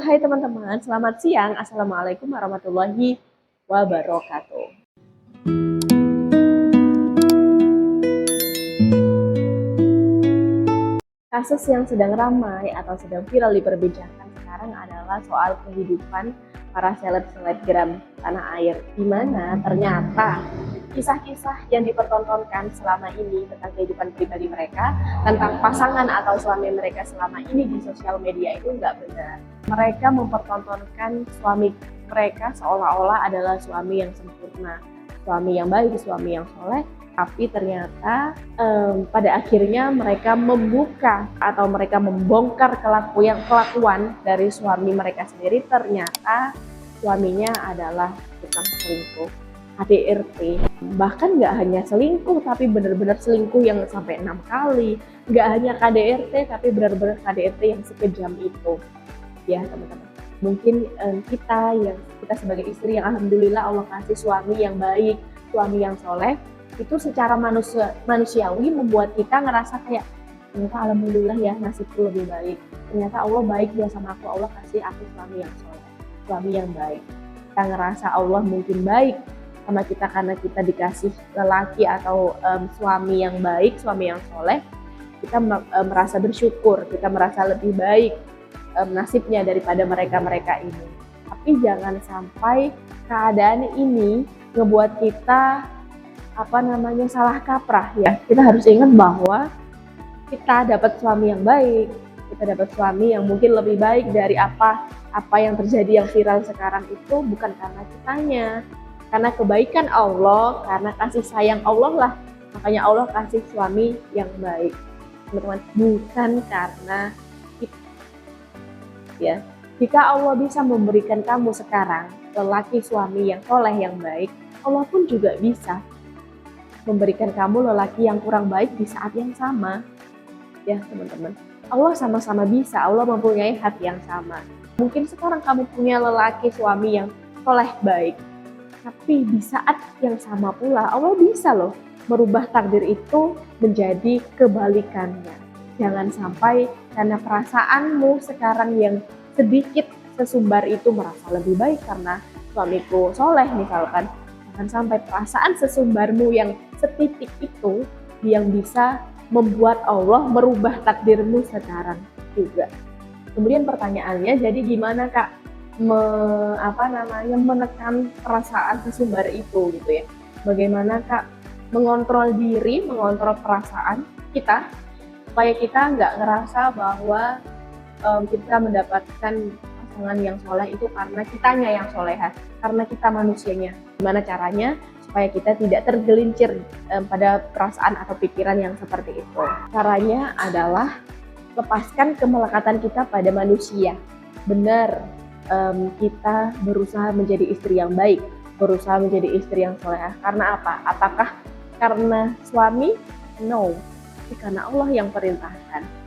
Hai teman-teman, selamat siang. Assalamualaikum warahmatullahi wabarakatuh. Kasus yang sedang ramai atau sedang viral diperbincangkan sekarang adalah soal kehidupan para selebgram tanah air, di mana ternyata kisah-kisah yang dipertontonkan selama ini tentang kehidupan pribadi mereka, tentang pasangan atau suami mereka selama ini di sosial media itu nggak benar. Mereka mempertontonkan suami mereka seolah-olah adalah suami yang sempurna, suami yang baik, suami yang soleh, tapi ternyata pada akhirnya mereka membuka atau mereka membongkar kelakuan dari suami mereka sendiri. Ternyata suaminya adalah tukang selingkuh, KDRT. Bahkan nggak hanya selingkuh, tapi benar-benar selingkuh yang sampai 6 kali. Nggak hanya KDRT, tapi benar-benar KDRT yang sekejam itu. Ya teman-teman, mungkin kita sebagai istri yang alhamdulillah Allah kasih suami yang baik, suami yang soleh, itu secara manusiawi membuat kita ngerasa kayak ternyata alhamdulillah ya nasibku lebih baik, ternyata Allah baik dia sama aku, Allah kasih aku suami yang soleh, suami yang baik. Kita ngerasa Allah mungkin baik sama kita karena kita dikasih lelaki atau suami yang baik, suami yang soleh. Kita merasa bersyukur, kita merasa lebih baik nasibnya daripada mereka ini. Tapi jangan sampai keadaan ini ngebuat kita salah kaprah ya. Kita harus ingat bahwa kita dapat suami yang baik, kita dapat suami yang mungkin lebih baik dari apa yang terjadi yang viral sekarang itu bukan karena kitanya, karena kebaikan Allah, karena kasih sayang Allah lah. Makanya Allah kasih suami yang baik, teman-teman, bukan karena kita. Ya, jika Allah bisa memberikan kamu sekarang lelaki suami yang soleh yang baik, Allah pun juga bisa memberikan kamu lelaki yang kurang baik di saat yang sama. Ya teman-teman, Allah sama-sama bisa, Allah mempunyai hati yang sama. Mungkin sekarang kamu punya lelaki suami yang soleh baik, tapi di saat yang sama pula Allah bisa loh merubah takdir itu menjadi kebalikannya. Jangan sampai karena perasaanmu sekarang yang sedikit sesumbar itu merasa lebih baik karena suamiku soleh misalkan. Jangan sampai perasaan sesumbarmu yang setitik itu yang bisa membuat Allah merubah takdirmu sekarang juga. Kemudian pertanyaannya, jadi gimana Kak menekan perasaan sesumbar itu gitu ya? Bagaimana Kak mengontrol diri, mengontrol perasaan kita supaya kita nggak ngerasa bahwa kita mendapatkan pasangan yang soleh itu karena kitanya yang soleha, karena kita manusianya. Gimana caranya supaya kita tidak tergelincir pada perasaan atau pikiran yang seperti itu? Caranya adalah lepaskan kemelekatan kita pada manusia. Benar, kita berusaha menjadi istri yang baik, berusaha menjadi istri yang soleha. Karena apa? Apakah karena suami? No, tapi karena Allah yang perintahkan.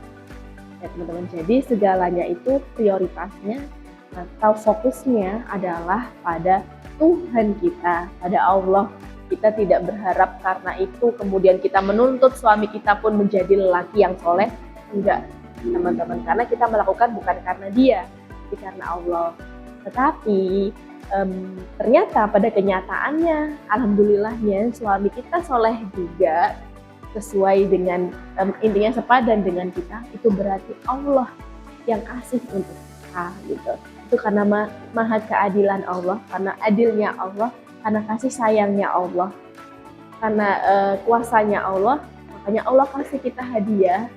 Ya teman-teman, jadi segalanya itu prioritasnya atau fokusnya adalah pada Tuhan kita, pada Allah. Kita tidak berharap karena itu kemudian kita menuntut suami kita pun menjadi lelaki yang soleh. Enggak teman-teman, karena kita melakukan bukan karena dia, tapi karena Allah. Tetapi ternyata pada kenyataannya alhamdulillahnya suami kita soleh juga, sesuai dengan intinya sepadan dengan kita, itu berarti Allah yang kasih untuk kita gitu. Itu karena maha keadilan Allah, karena adilnya Allah, karena kasih sayangnya Allah, karena kuasanya Allah, makanya Allah kasih kita hadiah.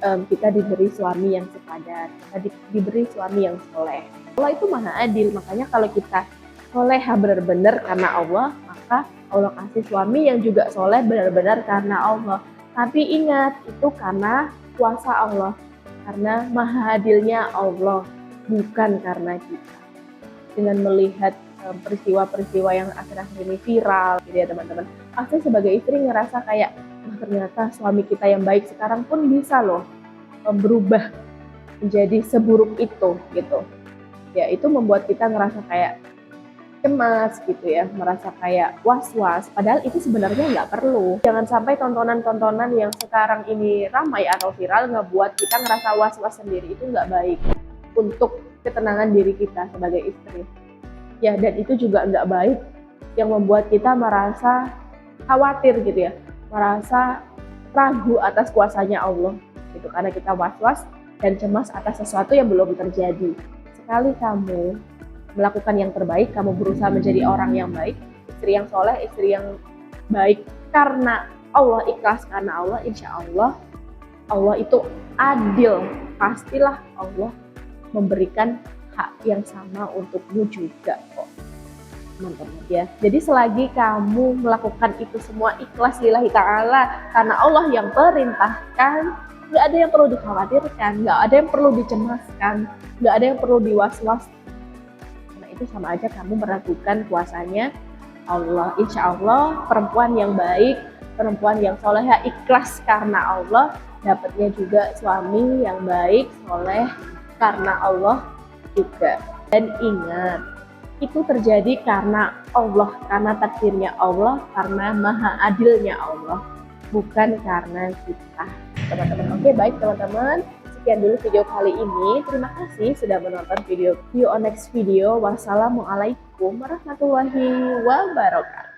Kita diberi suami yang sepadan, kita diberi suami yang soleh. Allah itu maha adil, makanya kalau kita soleha benar-benar karena Allah, maka Allah kasih suami yang juga soleh benar-benar karena Allah. Tapi ingat, itu karena kuasa Allah, karena maha adilnya Allah, bukan karena kita. Dengan melihat peristiwa-peristiwa yang akhir-akhir ini viral gitu ya teman-teman, pasti sebagai istri ngerasa kayak ternyata suami kita yang baik sekarang pun bisa loh berubah menjadi seburuk itu gitu ya. Itu membuat kita ngerasa kayak cemas gitu ya, merasa kayak was-was, padahal itu sebenarnya nggak perlu. Jangan sampai tontonan-tontonan yang sekarang ini ramai atau viral ngebuat kita ngerasa was-was sendiri, itu nggak baik untuk ketenangan diri kita sebagai istri. Ya, dan itu juga nggak baik yang membuat kita merasa khawatir gitu ya, merasa ragu atas kuasanya Allah gitu, karena kita was-was dan cemas atas sesuatu yang belum terjadi. Sekali kamu melakukan yang terbaik, kamu berusaha menjadi orang yang baik, istri yang soleh, istri yang baik karena Allah, ikhlas karena Allah, insya Allah Allah itu adil. Pastilah Allah memberikan hak yang sama untukmu juga kok, teman-teman ya. Jadi selagi kamu melakukan itu semua ikhlas lillahi ta'ala karena Allah yang perintahkan, nggak ada yang perlu dikhawatirkan, nggak ada yang perlu dicemaskan, nggak ada yang perlu diwas-was. Nah itu sama aja kamu meragukan kuasanya Allah. Insya Allah perempuan yang baik, perempuan yang soleha, ikhlas karena Allah, dapatnya juga suami yang baik, soleh karena Allah juga. Dan ingat, itu terjadi karena Allah, karena takdirnya Allah, karena maha adilnya Allah, bukan karena kita, teman-teman. Oke, baik teman-teman, sekian dulu video kali ini. Terima kasih sudah menonton video. See you on next video. Wassalamualaikum warahmatullahi wabarakatuh.